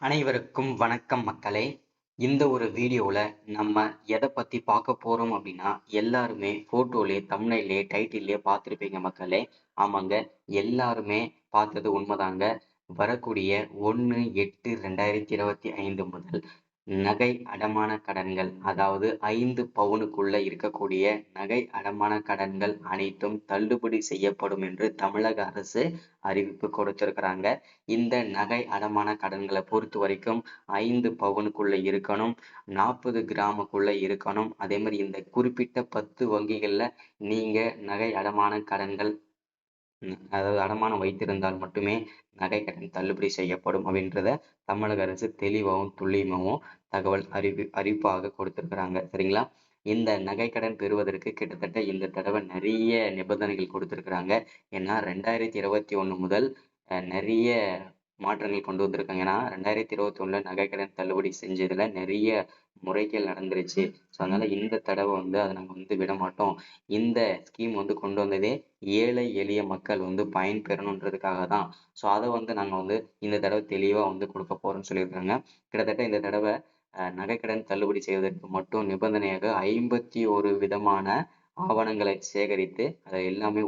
அனைவருக்கும் வணக்கம் மக்களே. இந்த ஒரு வீடியோல நம்ம எதை பத்தி பார்க்க போறோம் அப்படின்னா, எல்லாருமே போட்டோலயே, தம்ப்நெயில்லயே, டைட்டில்லயே பார்த்திருப்பீங்க மக்களே. ஆமாங்க, எல்லாருமே பார்த்தது உண்மைதாங்க. வரக்கூடிய 1/8/2025 முதல் நகை அடமான கடன்கள், அதாவது 5 பவுனுக்குள்ள இருக்கக்கூடிய நகை அடமான கடன்கள் அனைத்தும் தள்ளுபடி செய்யப்படும் என்று தமிழக அரசு அறிவிப்பு கொடுத்திருக்கிறாங்க. இந்த நகை அடமான கடன்களை பொறுத்த வரைக்கும் 5 பவுனுக்குள்ள இருக்கணும், 40 கிராமுக்குள்ள இருக்கணும். அதே மாதிரி இந்த குறிப்பிட்ட 10 வங்கிகள்ல நீங்க நகை அடமான கடன்கள் அதாவது அடமானம் வைத்திருந்தால் மட்டுமே நகை கடன் தள்ளுபடி செய்யப்படும் அப்படின்றத தமிழக அரசு தெளிவாகவும் துல்லியமாகவும் தகவல் அறிவிப்பாக கொடுத்திருக்கிறாங்க. சரிங்களா? இந்த நகை கடன் பெறுவதற்கு கிட்டத்தட்ட இந்த தடவை நிறைய நிபந்தனைகள் கொடுத்திருக்கிறாங்க. ஏன்னா 2021 முதல் நிறைய மாற்றங்கள் கொண்டு வந்திருக்காங்க. ஏன்னா 2021 நகைக்கடன் தள்ளுபடி செஞ்சதுல நிறைய முறைகள் நடந்துருச்சு. ஸோ அதனால இந்த தடவை அதை நாங்க விட மாட்டோம். இந்த ஸ்கீம் கொண்டு வந்ததே ஏழை எளிய மக்கள் பயன்பெறணுன்றதுக்காக தான். ஸோ அதை நாங்க இந்த தடவை தெளிவா கொடுக்க போறோம்னு சொல்லியிருக்காங்க. கிட்டத்தட்ட இந்த தடவை நகைக்கடன் தள்ளுபடி செய்வதற்கு மட்டும் நிபந்தனையாக 51 விதமான ஆவணங்களை சேகரித்து அதை எல்லாமே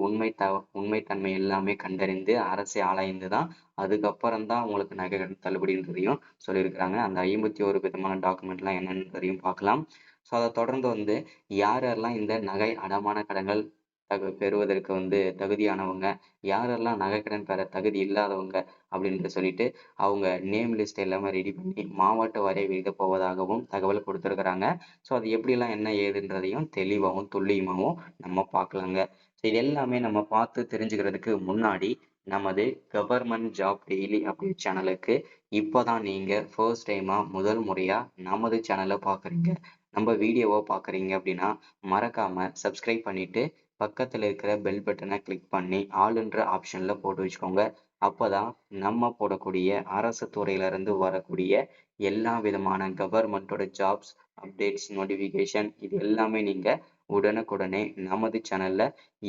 உண்மைத்தன்மை எல்லாமே கண்டறிந்து அரசை ஆராய்ந்து தான் அதுக்கப்புறம் தான் உங்களுக்கு நகைக்கடன் தள்ளுபடின்றதையும் சொல்லியிருக்கிறாங்க. அந்த 51 விதமான டாக்குமெண்ட்லாம் என்னன்றதையும் பார்க்கலாம். ஸோ அதை தொடர்ந்து யார் யாரெல்லாம் இந்த நகை அடமான கடன்கள் பெறுவதற்கு தகுதியானவங்க, யாரெல்லாம் நகைக்கடன் பெற தகுதி இல்லாதவங்க அப்படின்னு சொல்லிட்டு அவங்க நேம் லிஸ்ட் எல்லாமே ரெடி பண்ணி மாவட்ட வாரியாக எழுத போவதாகவும் தகவல் கொடுத்திருக்கிறாங்க. ஸோ அது எப்படிலாம் என்ன ஏதுன்றதையும் தெளிவாகவும் துல்லியமாகவும் நம்ம பார்க்கலாங்க. ஸோ இது எல்லாமே நம்ம பார்த்து தெரிஞ்சுக்கிறதுக்கு முன்னாடி நமது கவர்மெண்ட் ஜாப் டெய்லி அப்டேட் சேனலுக்கு இப்போதான் நீங்க ஃபர்ஸ்ட் டைமா முதல் முறையா நமது சேனலை பார்க்குறீங்க, நம்ம வீடியோவை பார்க்குறீங்க அப்படின்னா மறக்காம சப்ஸ்கிரைப் பண்ணிட்டு பக்கத்துல இருக்கிற பெல் பட்டனை கிளிக் பண்ணி ஆளுன்ற ஆப்ஷன்ல போட்டு வச்சுக்கோங்க. அப்பதான் நம்ம போடக்கூடிய அரசு துறையில இருந்து வரக்கூடிய எல்லா விதமான கவர்மெண்டோட ஜாப்ஸ் அப்டேட்ஸ் நோட்டிபிகேஷன் இது எல்லாமே நீங்க உடனுக்குடனே நமது சேனல்ல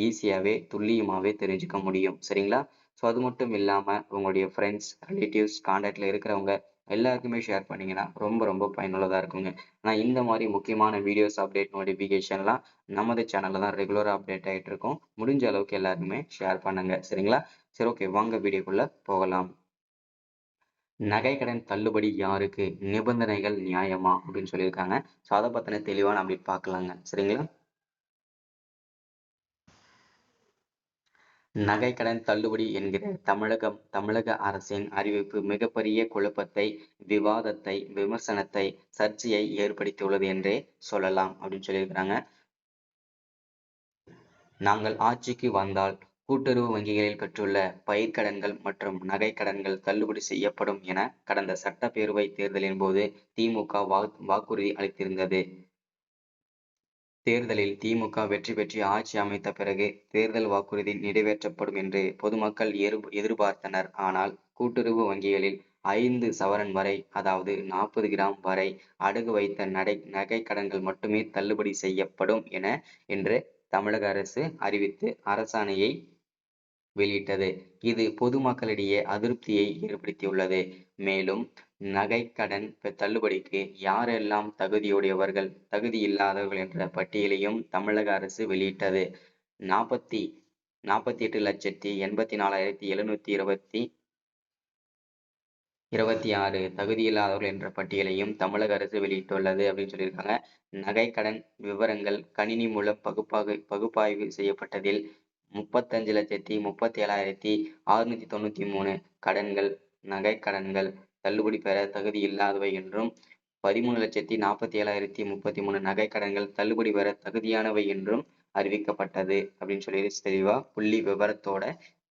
ஈஸியாவே துல்லியமாவே தெரிஞ்சுக்க முடியும். சரிங்களா? ஸோ அது மட்டும் இல்லாம உங்களுடைய ஃப்ரெண்ட்ஸ், ரிலேட்டிவ்ஸ், கான்டாக்ட்ல இருக்கிறவங்க எல்லாருக்குமே ஷேர் பண்ணீங்கன்னா ரொம்ப ரொம்ப பயனுள்ளதா இருக்குங்க. நான் இந்த மாதிரி முக்கியமான வீடியோஸ் அப்டேட் நோட்டிபிகேஷன்லாம் நமது சேனல்ல தான் ரெகுலரா அப்டேட் ஆயிட்டு இருக்கும். முடிஞ்ச அளவுக்கு எல்லாருக்குமே ஷேர் பண்ணுங்க. சரிங்களா? சரி, ஓகே, வாங்க வீடியோக்குள்ள போகலாம். நகை கடன் தள்ளுபடி யாருக்கு? நிபந்தனைகள் நியாயமா அப்படின்னு சொல்லியிருக்காங்க. ஸோ அதை பத்தின தெளிவான அப்டேட் பார்க்கலாங்க. சரிங்களா? நகைக்கடன் தள்ளுபடி என்கிற தமிழக அரசின் அறிவிப்பு மிகப்பெரிய குழப்பத்தை, விவாதத்தை, விமர்சனத்தை, சர்ச்சையை ஏற்படுத்தியுள்ளது என்றே சொல்லலாம் அப்படின்னு சொல்லியிருக்கிறாங்க. நாங்கள் ஆட்சிக்கு வந்தால் கூட்டுறவு வங்கிகளில் பெற்றுள்ள பயிர்க்கடன்கள் மற்றும் நகைக்கடன்கள் தள்ளுபடி செய்யப்படும் என கடந்த சட்டப்பேரவை தேர்தலின் போது திமுக வாக்குறுதி அளித்திருந்தது. தேர்தலில் திமுக வெற்றி பெற்று ஆட்சி அமைத்த பிறகு தேர்தல் வாக்குறுதி நிறைவேற்றப்படும் என்று பொதுமக்கள் எதிர்பார்த்தனர். ஆனால் கூட்டுறவு வங்கிகளில் 5 சவரன் வரை, அதாவது 40 கிராம் வரை அடகு வைத்த நகை கடன்கள் மட்டுமே தள்ளுபடி செய்யப்படும் என்று தமிழக அரசு அறிவித்து அரசாணையை வெளியிட்டது. இது பொதுமக்களிடையே அதிருப்தியை ஏற்படுத்தியுள்ளது. மேலும் நகைக்கடன் தள்ளுபடிக்கு யாரெல்லாம் தகுதியுடையவர்கள், தகுதி இல்லாதவர்கள் என்ற பட்டியலையும் தமிழக அரசு வெளியிட்டது. 48,74,726 தகுதியில்லாதவர்கள் என்ற பட்டியலையும் தமிழக அரசு வெளியிட்டுள்ளது அப்படின்னு சொல்லியிருக்காங்க. நகைக்கடன் விவரங்கள் கணினி மூலம் பகுப்பாய்வு செய்யப்பட்டதில் 35,37,693 கடன்கள் நகைக்கடன்கள் தள்ளுபடி பெற தகுதி இல்லாதவை என்றும், 13,47,033 நகைக்கடன்கள் தள்ளுபடி பெற தகுதியானவை என்றும் அறிவிக்கப்பட்டது அப்படின்னு சொல்லி தெளிவா புள்ளி விவரத்தோட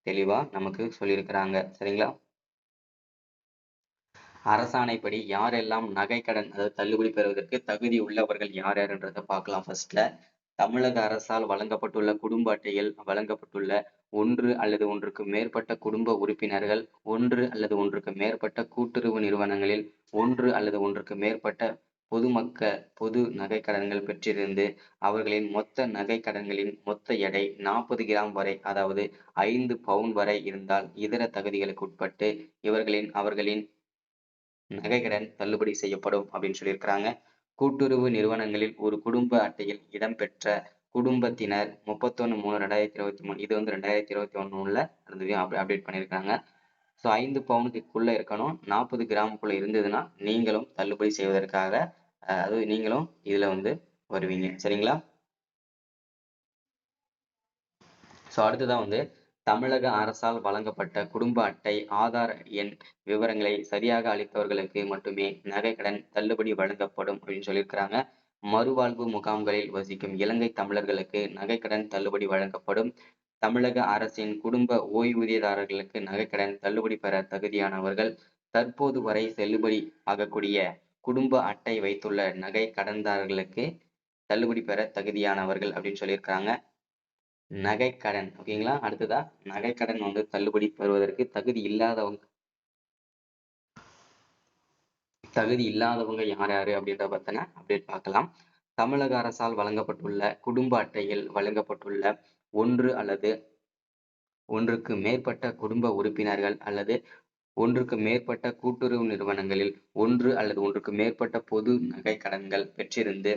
தெளிவா நமக்கு சொல்லியிருக்கிறாங்க. சரிங்களா? அரசாணைப்படி யாரெல்லாம் நகைக்கடன் அதாவது தள்ளுபடி பெறுவதற்கு தகுதி உள்ளவர்கள் யார் யாருன்றதை பார்க்கலாம். ஃபர்ஸ்ட்ல தமிழக அரசால் வழங்கப்பட்டுள்ள குடும்ப அட்டையில் வழங்கப்பட்டுள்ள ஒன்று அல்லது ஒன்றுக்கு மேற்பட்ட குடும்ப உறுப்பினர்கள், ஒன்று அல்லது ஒன்றுக்கு மேற்பட்ட கூட்டுறவு நிறுவனங்களில் ஒன்று அல்லது ஒன்றுக்கு மேற்பட்ட பொது நகைக்கடன்கள் பெற்றிருந்து அவர்களின் மொத்த நகைக்கடன்களின் மொத்த எடை 40 கிராம் வரை, அதாவது 5 பவுன் வரை இருந்தால் இதர தகுதிகளுக்கு உட்பட்டு அவர்களின் நகைக்கடன் தள்ளுபடி செய்யப்படும் அப்படின்னு சொல்லியிருக்கிறாங்க. கூட்டுறவு நிறுவனங்களில் ஒரு குடும்ப அட்டையில் இடம்பெற்ற குடும்பத்தினர் 31/3/2023 இது வந்து 2021 இருந்தது அப்டேட் பண்ணியிருக்காங்க. ஸோ 5 பவுனுக்குள்ள இருக்கணும். 40 கிராமுக்குள்ள இருந்ததுன்னா நீங்களும் தள்ளுபடி செய்வதற்காக அதாவது நீங்களும் இதுல வந்து வருவீங்க. சரிங்களா? ஸோ அடுத்ததான் வந்து தமிழக அரசால் வழங்கப்பட்ட குடும்ப அட்டை ஆதார் எண் விவரங்களை சரியாக அளித்தவர்களுக்கு மட்டுமே நகைக்கடன் தள்ளுபடி வழங்கப்படும் அப்படின்னு சொல்லியிருக்கிறாங்க. மறுவாழ்வு முகாம்களில் வசிக்கும் இலங்கை தமிழர்களுக்கு நகைக்கடன் தள்ளுபடி வழங்கப்படும். தமிழக அரசின் குடும்ப ஓய்வூதியதாரர்களுக்கு நகைக்கடன் தள்ளுபடி பெற தகுதியானவர்கள் தற்போது வரை செல்லுபடி ஆகக்கூடிய குடும்ப அட்டை வைத்துள்ள நகை கடன்தாரர்களுக்கு தள்ளுபடி பெற தகுதியானவர்கள் அப்படின்னு சொல்லியிருக்காங்க. நகைக்கடன் ஓகேங்களா. அடுத்ததா நகைக்கடன் வந்து தள்ளுபடி பெறுவதற்கு தகுதி இல்லாதவங்க யார் யாரு அப்படின்றத பத்தின அப்டேட் பார்க்கலாம். தமிழக அரசால் வழங்கப்பட்டுள்ள குடும்ப அட்டையில் வழங்கப்பட்டுள்ள ஒன்று அல்லது ஒன்றுக்கு மேற்பட்ட குடும்ப உறுப்பினர்கள் அல்லது ஒன்றுக்கு மேற்பட்ட கூட்டுறவு நிறுவனங்களில் ஒன்று அல்லது ஒன்றுக்கு மேற்பட்ட பொது நகை கடன்கள் பெற்றிருந்து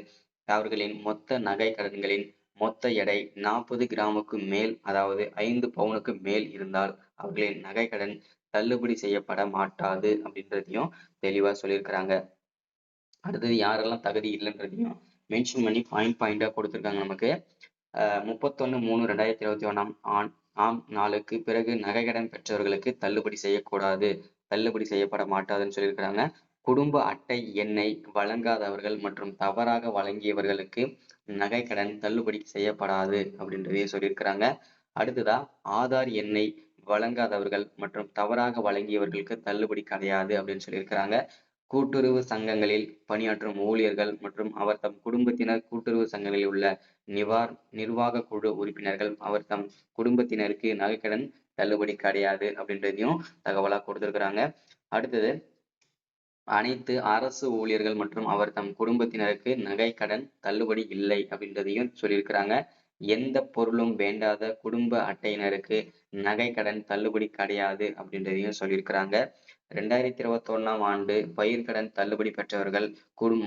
அவர்களின் மொத்த நகை கடன்களின் மொத்த எடை 40 கிராமுக்கு மேல் அதாவது 5 பவுனுக்கு மேல் இருந்தால் அவர்களின் நகை கடன் தள்ளுபடி செய்யப்பட மாட்டாது அப்படின்றதையும் தெளிவா சொல்லியிருக்கிறாங்க. அடுத்தது யாரெல்லாம் தகுதி இல்லைன்றதையும் மென்ஷன் பண்ணி பாயிண்டா கொடுத்துருக்காங்க நமக்கு. 31/3/2021 ஆம் நாளுக்கு பிறகு நகைக்கடன் பெற்றவர்களுக்கு தள்ளுபடி செய்யக்கூடாது, தள்ளுபடி செய்யப்பட மாட்டாதுன்னு சொல்லியிருக்கிறாங்க. குடும்ப அட்டை எண்ணை வழங்காதவர்கள் மற்றும் தவறாக வழங்கியவர்களுக்கு நகைக்கடன் தள்ளுபடி செய்யப்படாது அப்படின்றதையும் சொல்லியிருக்கிறாங்க. அடுத்ததா ஆதார் எண்ணை வழங்காதவர்கள் மற்றும் தவறாக வழங்கியவர்களுக்கு தள்ளுபடி கிடையாது அப்படின்னு சொல்லியிருக்கிறாங்க. கூட்டுறவு சங்கங்களில் பணியாற்றும் ஊழியர்கள் மற்றும் அவர் தம் குடும்பத்தினர் கூட்டுறவு சங்கங்களில் உள்ள நிர்வாக குழு உறுப்பினர்கள் அவர் தம் குடும்பத்தினருக்கு நகைக்கடன் தள்ளுபடி கிடையாது அப்படின்றதையும் தகவலா கொடுத்திருக்கிறாங்க. அடுத்தது அனைத்து அரசு ஊழியர்கள் மற்றும் அவர் தம் குடும்பத்தினருக்கு நகைக்கடன் தள்ளுபடி இல்லை அப்படின்றதையும் சொல்லியிருக்கிறாங்க. எந்த பொருளும் வேண்டாத குடும்ப அட்டையினருக்கு நகைக்கடன் தள்ளுபடி கிடையாது அப்படின்றதையும் சொல்லியிருக்கிறாங்க. 2021 ஆண்டு பயிர்க்கடன் தள்ளுபடி பெற்றவர்கள்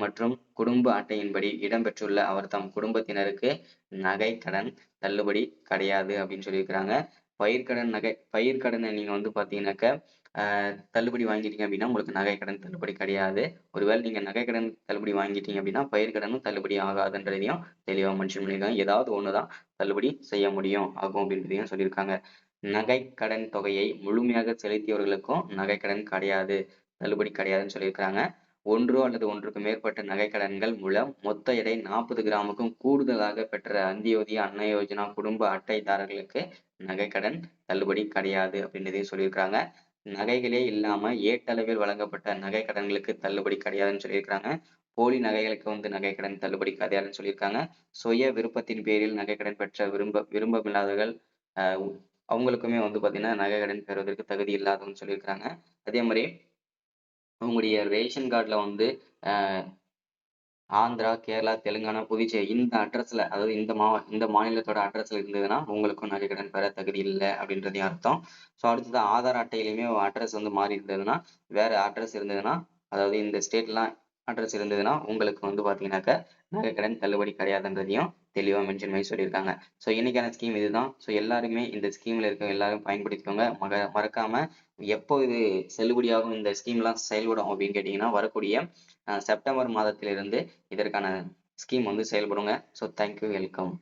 மற்றும் குடும்ப அட்டையின்படி இடம்பெற்றுள்ள அவர் தம் குடும்பத்தினருக்கு நகைக்கடன் தள்ளுபடி கிடையாது அப்படின்னு சொல்லியிருக்கிறாங்க. பயிர்க்கடனை நீங்க வந்து பாத்தீங்கன்னாக்க தள்ளுபடி வாங்கிட்டீங்க அப்படின்னா உங்களுக்கு நகைக்கடன் தள்ளுபடி கிடையாது. ஒருவேளை நீங்க நகைக்கடன் தள்ளுபடி வாங்கிட்டீங்க அப்படின்னா பயிர்க்கடனும் தள்ளுபடி ஆகாதுன்றதையும் தெளிவா மென்ஷன் பண்ணியிருக்காங்க. ஏதாவது ஒண்ணுதான் தள்ளுபடி செய்ய முடியும் ஆகும் அப்படின்றதையும் சொல்லியிருக்காங்க. நகைக்கடன் தொகையை முழுமையாக செலுத்தியவர்களுக்கும் நகைக்கடன் கிடையாது, தள்ளுபடி கிடையாதுன்னு சொல்லியிருக்காங்க. ஒன்று அல்லது ஒன்றுக்கு மேற்பட்ட நகைக்கடன்கள் மூலம் மொத்த எடை 40 கிராமுக்கும் கூடுதலாக பெற்ற அந்தியோதய அன்ன யோஜனா குடும்ப அட்டைதாரர்களுக்கு நகைக்கடன் தள்ளுபடி கிடையாது அப்படின்றதையும் சொல்லியிருக்காங்க. நகைகளே இல்லாம ஏட்டளவில் வழங்கப்பட்ட நகை கடன்களுக்கு தள்ளுபடி கிடையாதுன்னு சொல்லியிருக்காங்க. போலி நகைகளுக்கு வந்து நகைக்கடன் தள்ளுபடி கிடையாதுன்னு சொல்லியிருக்காங்க. சுய விருப்பத்தின் பேரில் நகைக்கடன் பெற்ற விரும்பமில்லாதவர்கள் அவங்களுக்குமே வந்து பாத்தீங்கன்னா நகைக்கடன் பெறுவதற்கு தகுதி இல்லாதவன்னு சொல்லியிருக்காங்க. அதே மாதிரி உங்களுடைய ரேஷன் கார்டுல வந்து ஆந்திரா, கேரளா, தெலுங்கானா, புதுச்சேரி இந்த அட்ரஸ்ல அதாவது இந்த மாநிலத்தோட அட்ரஸ்ல இருந்ததுன்னா உங்களுக்கும் நகைக்கடன் பெற தகுதி இல்லை அப்படின்றதையும் அர்த்தம். ஸோ அடுத்தது ஆதார் அட்டையிலுமே அட்ரஸ் வந்து மாறி இருந்ததுன்னா வேற அட்ரஸ் இருந்ததுன்னா அதாவது இந்த ஸ்டேட்லாம் அட்ரஸ் இருந்ததுன்னா உங்களுக்கு வந்து பாத்தீங்கன்னாக்க நகைக்கடன் தள்ளுபடி கிடையாதுன்றதையும் தெளிவா மென்ஷன் பண்ணி சொல்லியிருக்காங்க. ஸோ இன்னைக்கான ஸ்கீம் இதுதான். ஸோ எல்லாருமே இந்த ஸ்கீம்ல இருக்க எல்லாரும் பயன்படுத்திக்கோங்க. மறக்காம எப்போ இது செல்லுபடியாகும் இந்த ஸ்கீம் எல்லாம் செயல்படும் அப்படின்னு கேட்டீங்கன்னா வரக்கூடிய செப்டம்பர் மாதத்திலிருந்து இதற்கான ஸ்கீம் வந்து செயல்படுங்க. So thank you, welcome.